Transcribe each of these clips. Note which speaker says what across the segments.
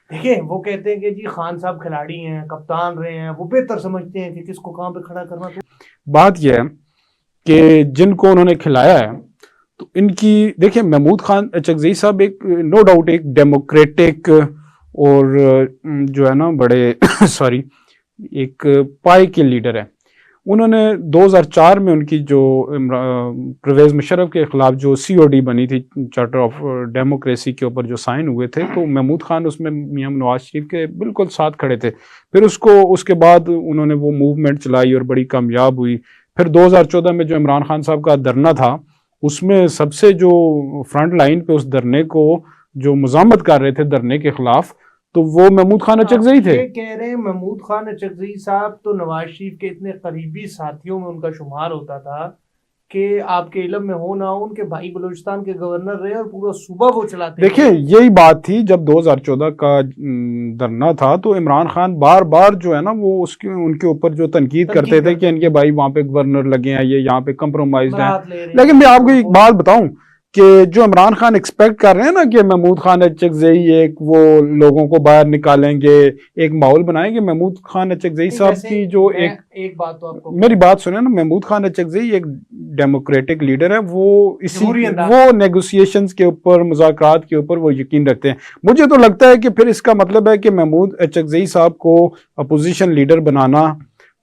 Speaker 1: देखिए वो कहते हैं कि जी खान साहब खिलाड़ी हैं, कप्तान रहे हैं, वो बेहतर समझते हैं कि किसको कहाँ पे खड़ा करना। तो
Speaker 2: बात यह है कि जिनको उन्होंने खिलाया है, तो इनकी देखिए, महमूद खान चकजई साहब एक नो डाउट एक डेमोक्रेटिक और जो है ना बड़े सॉरी एक पाई के लीडर है। उन्होंने 2004 में उनकी जो परवेज मुशर्रफ के खिलाफ जो सीओडी बनी थी, चार्टर ऑफ डेमोक्रेसी के ऊपर जो साइन हुए थे, तो महमूद खान उसमें मियां नवाज शरीफ के बिल्कुल साथ खड़े थे। फिर उसके बाद उन्होंने वो मूवमेंट चलाई और बड़ी कामयाब हुई। फिर 2014 में जो इमरान खान साहब का धरना था, उसमें सबसे जो फ्रंट लाइन पे उस धरने को जो मज़ामत कर रहे थे धरने के खिलाफ, तो वो महमूद खान
Speaker 1: आप
Speaker 2: अचकजई थे।
Speaker 1: ये कह रहे हैं महमूद खान अचकजई साहब तो नवाज शरीफ के इतने करीबी साथियों में उनका शुमार होता था कि आपके इल्म में हो ना हो उनके भाई बलूचिस्तान के गवर्नर रहे और पूरा सूबा वो चलाते
Speaker 2: देखिए,
Speaker 1: थे।
Speaker 2: यही बात थी जब 2014 का धरना था, तो इमरान खान बार बार जो है ना वो उसके उनके ऊपर जो तनकीद करते थे कि इनके भाई वहां पे गवर्नर लगे हैं, ये यहाँ पे कंप्रोमाइज्ड हैं।
Speaker 1: बरात ले रहे
Speaker 2: लेकिन मैं
Speaker 1: हैं
Speaker 2: आपको एक बात बताऊं कि जो इमरान खान एक्सपेक्ट कर रहे हैं ना कि महमूद खान अचकजई एक वो लोगों को बाहर निकालेंगे, एक माहौल बनाएंगे, महमूद खान अचकजई
Speaker 1: नहीं,
Speaker 2: साहब
Speaker 1: वैसे
Speaker 2: की जो
Speaker 1: एक बात तो आपको
Speaker 2: मेरी बात सुने ना, महमूद खान अचकजई एक डेमोक्रेटिक लीडर है। वो
Speaker 1: जमहूरी अंदाज
Speaker 2: वो नेगोशिएशंस के ऊपर, मुज़ाकरात के ऊपर वो यकीन रखते हैं। मुझे तो लगता है कि फिर इसका मतलब है कि महमूद अचकजई साहब को अपोजिशन लीडर बनाना,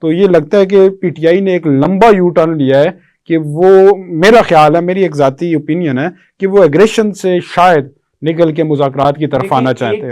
Speaker 2: तो ये लगता है कि पीटीआई ने एक लंबा यू टर्न लिया है कि वो, मेरा ख्याल है, मेरी एक ज़ाती ओपिनियन है कि वो एग्रेशन से शायद निकल के मुज़ाकरात की तरफ आना चाहते हैं।